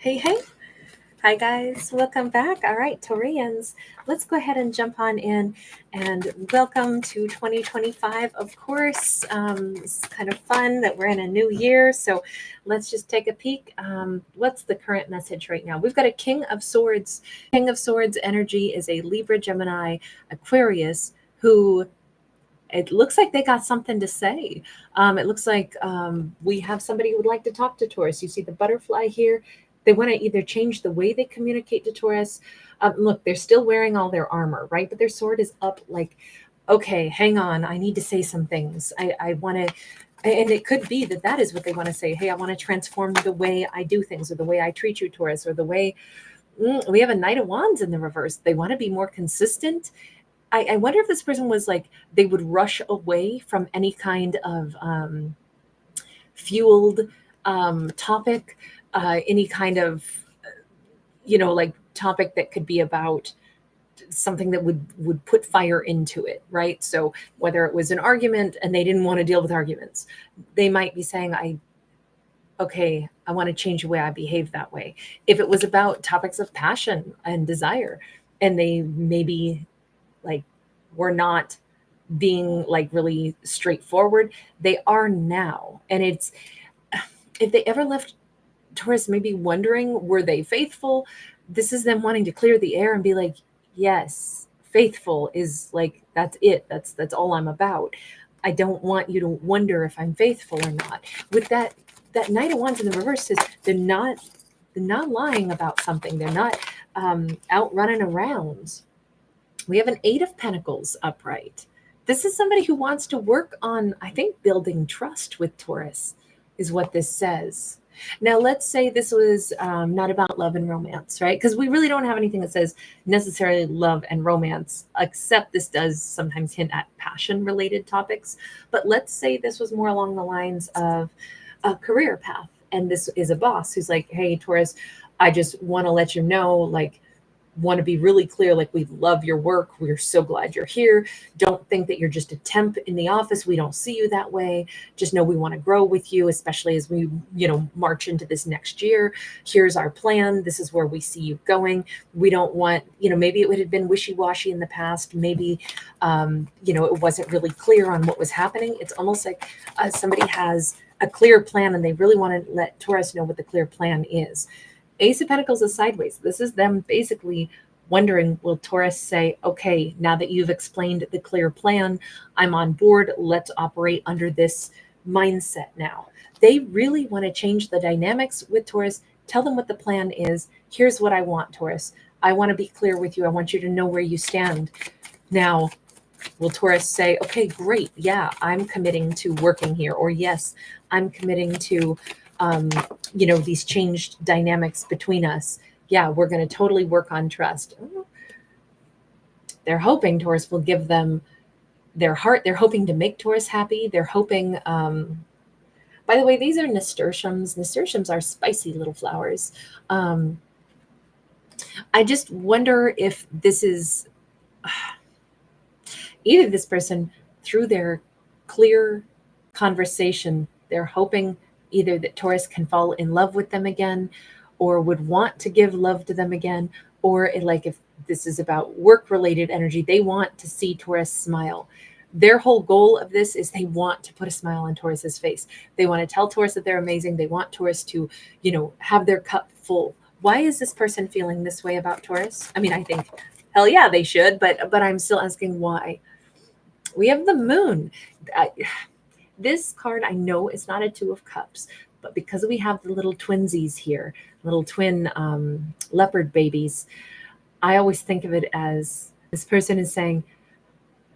Hey, hey. Hi, guys. Welcome back. All right, Taurians, let's go ahead and jump on in and welcome to 2025. Of course, it's kind of fun that we're in a new year. So let's just take a peek. What's the current message right now? We've got a King of Swords. King of Swords energy is a Libra, Gemini, Aquarius who it looks like they got something to say. It looks like we have somebody who would like to talk to Taurus. You see the butterfly here. They want to either change the way they communicate to Taurus. Look, they're still wearing all their armor, right? But their sword is up like, okay, hang on. I need to say some things. I want to, and it could be that that is what they want to say. Hey, I want to transform the way I do things or the way I treat you, Taurus, or the way we have a Knight of Wands in the reverse. They want to be more consistent. I wonder if this person was like they would rush away from any kind of fueled topic, any kind of like topic that could be about something that would put fire into it, right? So whether it was an argument and they didn't want to deal with arguments, they might be saying, I want to change the way I behave that way. If it was about topics of passion and desire, and they maybe like were not being like really straightforward, they are now. And it's if they ever left Taurus maybe wondering were they faithful, this is them wanting to clear the air and be like, yes, faithful is like that's all I'm about. I don't want you to wonder if I'm faithful or not. With that Knight of Wands in the reverse is they're not lying about something. They're not out running around. We have an Eight of Pentacles upright. This is somebody who wants to work on, I think, building trust with Taurus, is what this says. Now, let's say this was not about love and romance, right? Because we really don't have anything that says necessarily love and romance, except this does sometimes hint at passion-related topics. But let's say this was more along the lines of a career path. And this is a boss who's like, hey, Taurus, I just want to let you know, like, want to be really clear, like, we love your work, we're so glad you're here, don't think that you're just a temp in the office, we don't see you that way, just know we want to grow with you, especially as we march into this next year. Here's our plan, this is where we see you going. We don't want, maybe it would have been wishy-washy in the past, maybe it wasn't really clear on what was happening. It's almost like somebody has a clear plan and they really want to let Taurus know what the clear plan is. Ace of Pentacles is sideways. This is them basically wondering, will Taurus say, okay, now that you've explained the clear plan, I'm on board. Let's operate under this mindset now. They really want to change the dynamics with Taurus. Tell them what the plan is. Here's what I want, Taurus. I want to be clear with you. I want you to know where you stand. Now, will Taurus say, okay, great. Yeah, I'm committing to working here. Or yes, I'm committing to these changed dynamics between us. Yeah, we're going to totally work on trust. They're hoping Taurus will give them their heart. They're hoping to make Taurus happy. They're hoping, by the way, these are nasturtiums. Nasturtiums are spicy little flowers. I just wonder if this is either this person, through their clear conversation, they're hoping either that Taurus can fall in love with them again or would want to give love to them again, or like if this is about work-related energy, they want to see Taurus smile. Their whole goal of this is they want to put a smile on Taurus's face. They want to tell Taurus that they're amazing. They want Taurus to, have their cup full. Why is this person feeling this way about Taurus? I mean, I think, hell yeah, they should, but I'm still asking why. We have the Moon. This card, I know it's not a Two of Cups, but because we have the little twinsies here, little twin leopard babies, I always think of it as this person is saying,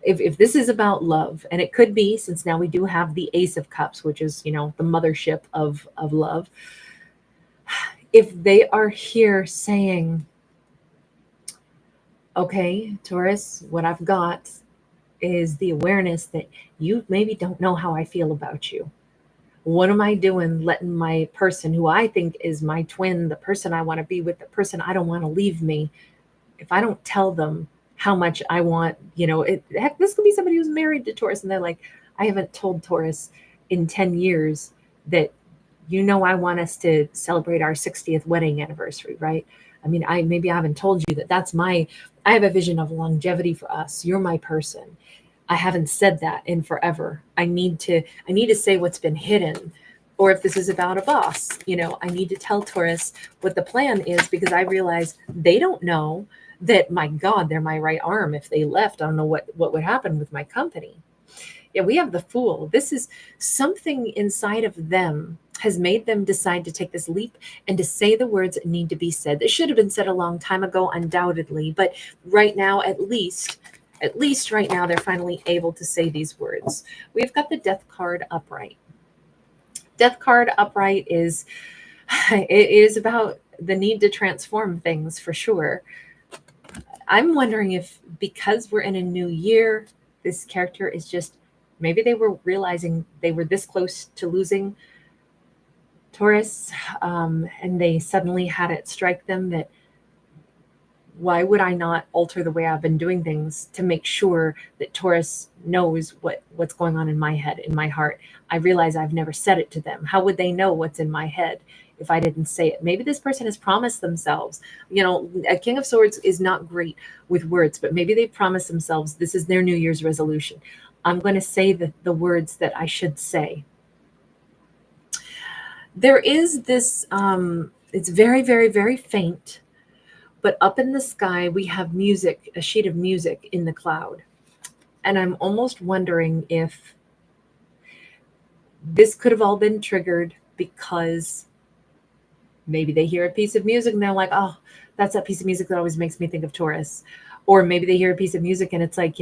if this is about love, and it could be, since now we do have the Ace of Cups, which is, the mothership of love, if they are here saying, okay, Taurus, what I've got is the awareness that you maybe don't know how I feel about you. What am I doing letting my person who I think is my twin, the person I want to be with, the person I don't want to leave me, if I don't tell them how much I want, heck, this could be somebody who's married to Taurus and they're like, I haven't told Taurus in 10 years that, you know, I want us to celebrate our 60th wedding anniversary, right? I mean, maybe I haven't told you that I have a vision of longevity for us. You're my person. I haven't said that in forever. I need to say what's been hidden. Or if this is about a boss, I need to tell Taurus what the plan is, because I realize they don't know that, my God, they're my right arm. If they left, I don't know what would happen with my company. Yeah, we have the Fool. This is something inside of them has made them decide to take this leap and to say the words that need to be said. This should have been said a long time ago, undoubtedly, but right now, at least right now, they're finally able to say these words. We've got the Death card upright. Death card upright is it is about the need to transform things, for sure. I'm wondering if, because we're in a new year, this character is just, maybe they were realizing they were this close to losing Taurus, and they suddenly had it strike them that, why would I not alter the way I've been doing things to make sure that Taurus knows what's going on in my head, in my heart? I realize I've never said it to them. How would they know what's in my head if I didn't say it? Maybe this person has promised themselves, a King of Swords is not great with words, but maybe they've promised themselves this is their New Year's resolution. I'm going to say the words that I should say. There is this, it's very, very, very faint, but up in the sky, we have music, a sheet of music in the cloud. And I'm almost wondering if this could have all been triggered because maybe they hear a piece of music and they're like, oh, that's that piece of music that always makes me think of Taurus. Or maybe they hear a piece of music and it's like,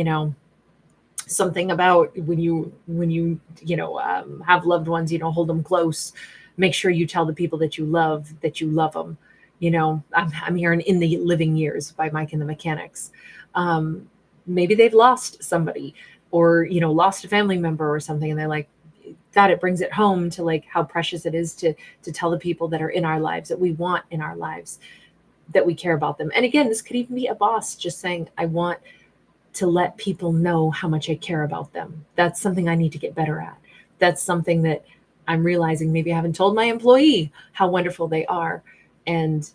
something about when you have loved ones, hold them close. Make sure you tell the people that you love them. I'm hearing In the Living Years by Mike and the Mechanics. Maybe they've lost somebody, or, lost a family member or something. And they're like, God, it brings it home to like how precious it is to tell the people that are in our lives, that we want in our lives, that we care about them. And again, this could even be a boss just saying, I want to let people know how much I care about them. That's something I need to get better at. That's something that I'm realizing maybe I haven't told my employee how wonderful they are. And,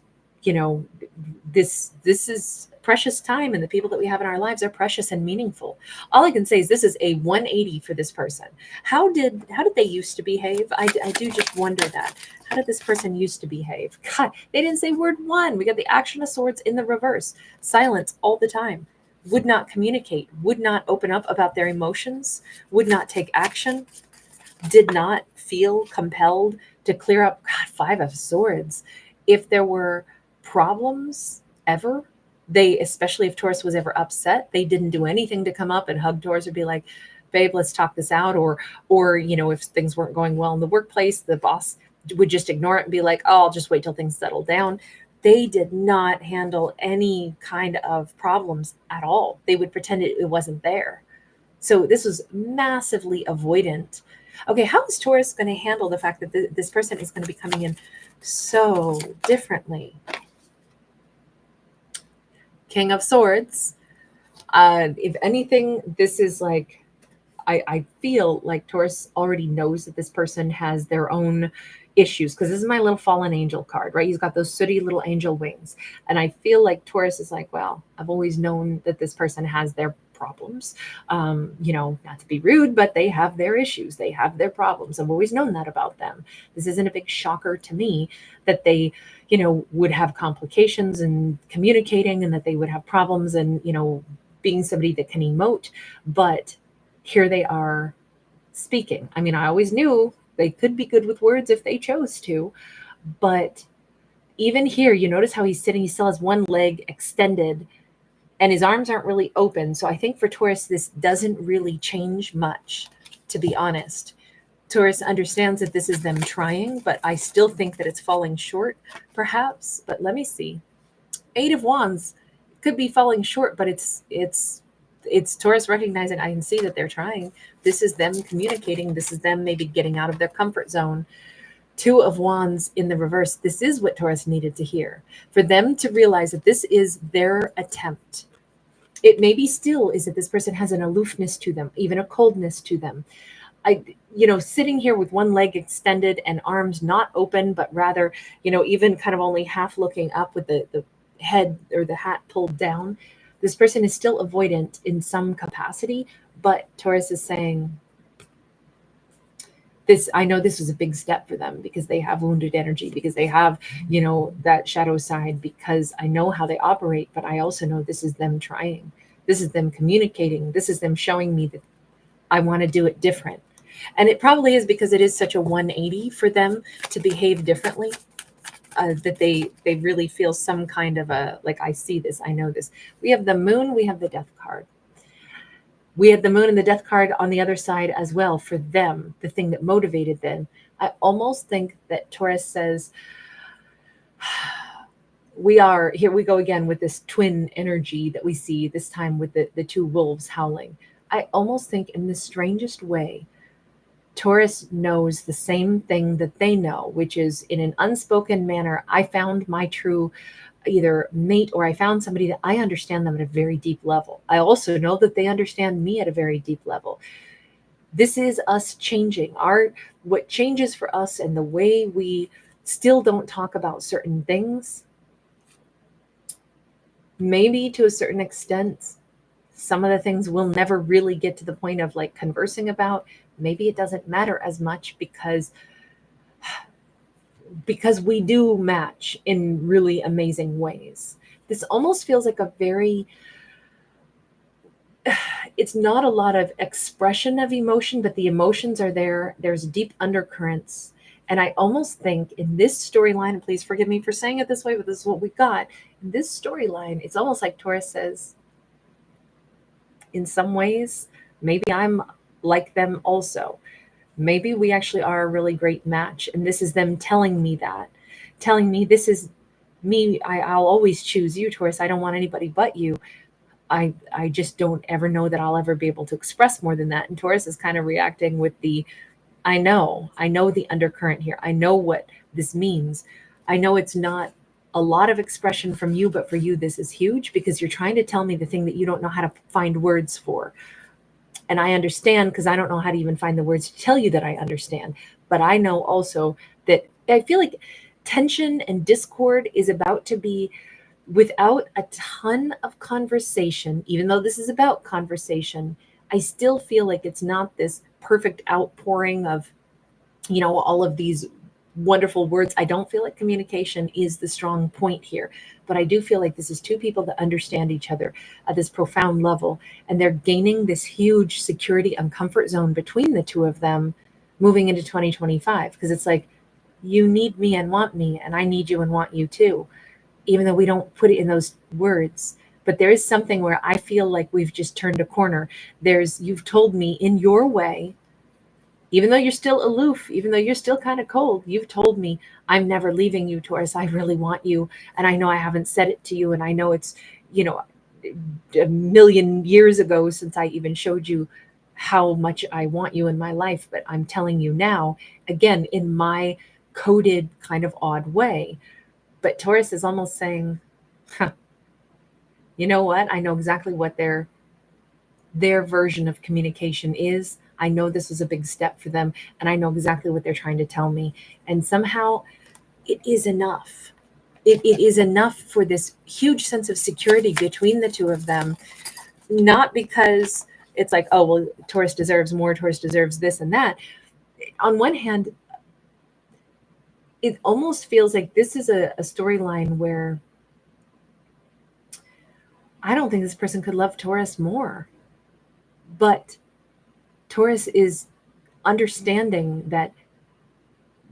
this is precious time, and the people that we have in our lives are precious and meaningful. All I can say is this is a 180 for this person. How did they used to behave? I do just wonder that. How did this person used to behave? God, they didn't say word one. We got the Action of Swords in the reverse. Silence all the time. Would not communicate, would not open up about their emotions, would not take action, did not feel compelled to clear up. God, Five of Swords. If there were problems ever, especially if Taurus was ever upset, they didn't do anything to come up and hug Taurus or be like, babe, let's talk this out. Or if things weren't going well in the workplace, the boss would just ignore it and be like, oh, I'll just wait till things settle down. They did not handle any kind of problems at all. They would pretend it wasn't there. So this was massively avoidant. Okay, how is Taurus going to handle the fact that this person is going to be coming in so differently? King of Swords. If anything, this is like, I feel like Taurus already knows that this person has their own issues, because this is my little fallen angel card, right? He's got those sooty little angel wings. And I feel like Taurus is like, well, I've always known that this person has their problems. Not to be rude, but they have their issues. They have their problems. I've always known that about them. This isn't a big shocker to me that they, would have complications in communicating, and that they would have problems and, being somebody that can emote. But here they are speaking. I mean, I always knew they could be good with words if they chose to, but even here, you notice how he's sitting, he still has one leg extended and his arms aren't really open. So I think for Taurus, this doesn't really change much, to be honest. Taurus understands that this is them trying, but I still think that it's falling short, perhaps. But let me see. 8 of Wands could be falling short, but it's Taurus recognizing, I can see that they're trying. This is them communicating. This is them maybe getting out of their comfort zone. 2 of Wands in the reverse. This is what Taurus needed to hear, for them to realize that this is their attempt. It maybe still is that this person has an aloofness to them, even a coldness to them. sitting here with one leg extended and arms not open, but rather, even kind of only half looking up with the head or the hat pulled down. This person is still avoidant in some capacity, but Taurus is saying, I know this was a big step for them because they have wounded energy, because they have, that shadow side, because I know how they operate, but I also know this is them trying. This is them communicating. This is them showing me that I want to do it different. And it probably is because it is such a 180 for them to behave differently, that they really feel some kind of like, I see this, I know this. We have the moon, we have the death card. We had the moon and the death card on the other side as well for them, the thing that motivated them. I almost think that Taurus says, here we go again with this twin energy that we see this time with the two wolves howling. I almost think in the strangest way, Taurus knows the same thing that they know, which is in an unspoken manner, I found my true either mate, or I found somebody that I understand them at a very deep level. I also know that they understand me at a very deep level. This is us changing. What changes for us and the way we still don't talk about certain things, maybe to a certain extent, some of the things we'll never really get to the point of like conversing about. Maybe it doesn't matter as much because we do match in really amazing ways. This almost feels like it's not a lot of expression of emotion, but the emotions are there. There's deep undercurrents. And I almost think in this storyline, and please forgive me for saying it this way, but this is what we got. In this storyline, it's almost like Taurus says, in some ways, maybe I'm like them also. Maybe we actually are a really great match. And this is them telling me this is me. I'll always choose you, Taurus. I don't want anybody but you. I just don't ever know that I'll ever be able to express more than that. And Taurus is kind of reacting with I know the undercurrent here. I know what this means. I know it's not a lot of expression from you, but for you, this is huge because you're trying to tell me the thing that you don't know how to find words for. And I understand because I don't know how to even find the words to tell you that I understand. But I know also that I feel like tension and discord is about to be, without a ton of conversation, even though this is about conversation, I still feel like it's not this perfect outpouring of, all of these wonderful words. I don't feel like communication is the strong point here, but I do feel like this is two people that understand each other at this profound level, and they're gaining this huge security and comfort zone between the two of them moving into 2025, because it's like, you need me and want me, and I need you and want you too, even though we don't put it in those words. But there is something where I feel like we've just turned a corner. You've told me in your way, even though you're still aloof, even though you're still kind of cold, you've told me, I'm never leaving you, Taurus. I really want you. And I know I haven't said it to you. And I know it's, a million years ago since I even showed you how much I want you in my life. But I'm telling you now, again, in my coded kind of odd way. But Taurus is almost saying, you know what? I know exactly what their version of communication is. I know this was a big step for them, and I know exactly what they're trying to tell me. And somehow it is enough. It is enough for this huge sense of security between the two of them, not because it's like, oh, well, Taurus deserves more, Taurus deserves this and that. On one hand, it almost feels like this is a storyline where I don't think this person could love Taurus more. But Taurus is understanding that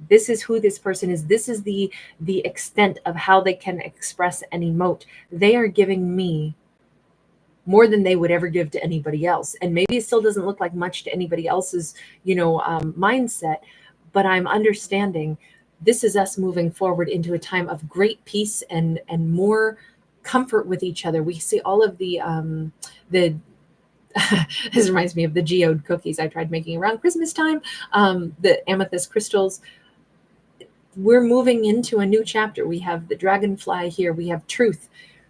this is who this person is. This is the extent of how they can express and emote. They are giving me more than they would ever give to anybody else. And maybe it still doesn't look like much to anybody else's, mindset, but I'm understanding this is us moving forward into a time of great peace and more comfort with each other. We see all of the this reminds me of the geode cookies I tried making around Christmas time, the amethyst crystals. We're moving into a new chapter. We have the dragonfly here. We have truth.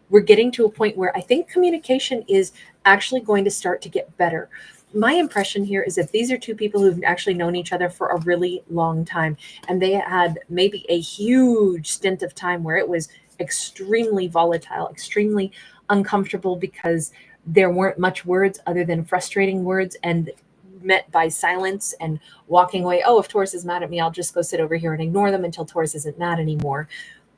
We're getting to a point where I think communication is actually going to start to get better. my impression here is that these are two people who've actually known each other for a really long time, and they had maybe a huge stint of time where it was extremely volatile, extremely uncomfortable, because there weren't much words other than frustrating words, and met by silence and walking away. Oh, if Taurus is mad at me, I'll just go sit over here and ignore them until Taurus isn't mad anymore.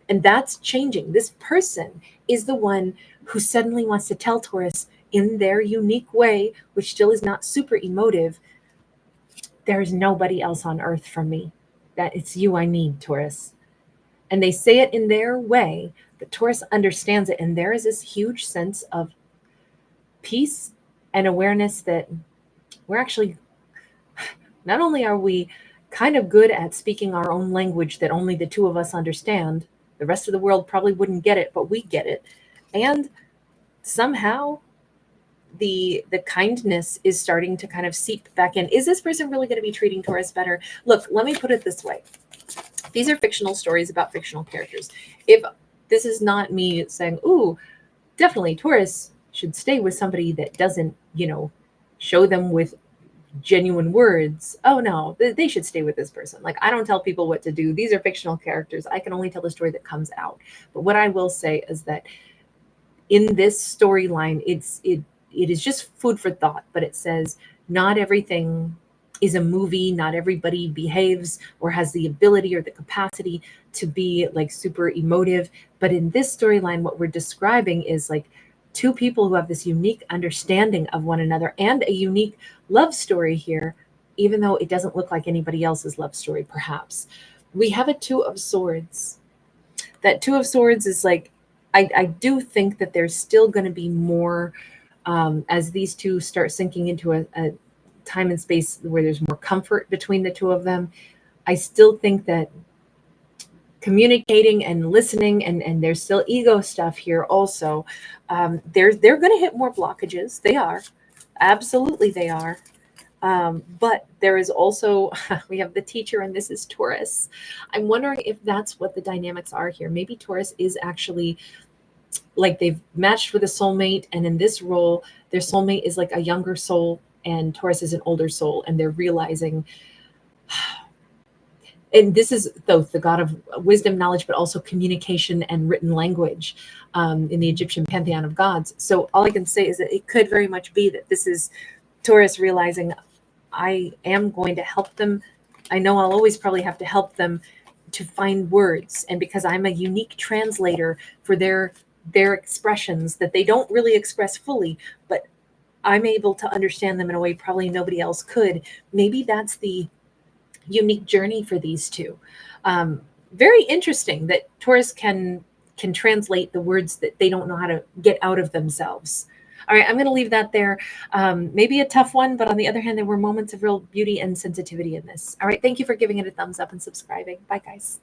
And that's changing. This person is the one who suddenly wants to tell Taurus in their unique way, which still is not super emotive, there is nobody else on earth for me. That it's you I need, Taurus. And they say it in their way, but Taurus understands it. And there is this huge sense of peace and awareness that we're actually, not only are we kind of good at speaking our own language that only the two of us understand, the rest of the world probably wouldn't get it, but we get it. And somehow the kindness is starting to kind of seep back in. Is this person really going to be treating Taurus better? Look, let me put it this way. These are fictional stories about fictional characters. If this is not me saying, ooh, definitely Taurus should stay with somebody that doesn't, show them with genuine words. Oh no, they should stay with this person. Like, I don't tell people what to do. These are fictional characters. I can only tell the story that comes out. But what I will say is that in this storyline, it is just food for thought, but it says not everything is a movie. Not everybody behaves or has the ability or the capacity to be like super emotive. But in this storyline, what we're describing is like two people who have this unique understanding of one another and a unique love story here, even though it doesn't look like anybody else's love story, perhaps. We have a Two of Swords. That Two of Swords is like, I do think that there's still going to be more as these two start sinking into a time and space where there's more comfort between the two of them. I still think that communicating and listening, and there's still ego stuff here also. They're going to hit more blockages. They are. Absolutely, they are. But there is also, we have the Teacher, and this is Taurus. I'm wondering if that's what the dynamics are here. Maybe Taurus is actually like they've matched with a soulmate, and in this role, their soulmate is like a younger soul, and Taurus is an older soul, and they're realizing, and this is both the god of wisdom, knowledge, but also communication and written language in the Egyptian pantheon of gods. So all I can say is that it could very much be that this is Taurus realizing, I am going to help them. I know I'll always probably have to help them to find words. And because I'm a unique translator for their expressions that they don't really express fully, but I'm able to understand them in a way probably nobody else could. Maybe that's the unique journey for these two. Very interesting that Taurus can translate the words that they don't know how to get out of themselves. All right, I'm going to leave that there. Maybe a tough one, but on the other hand, there were moments of real beauty and sensitivity in this. All right, thank you for giving it a thumbs up and subscribing. Bye, guys.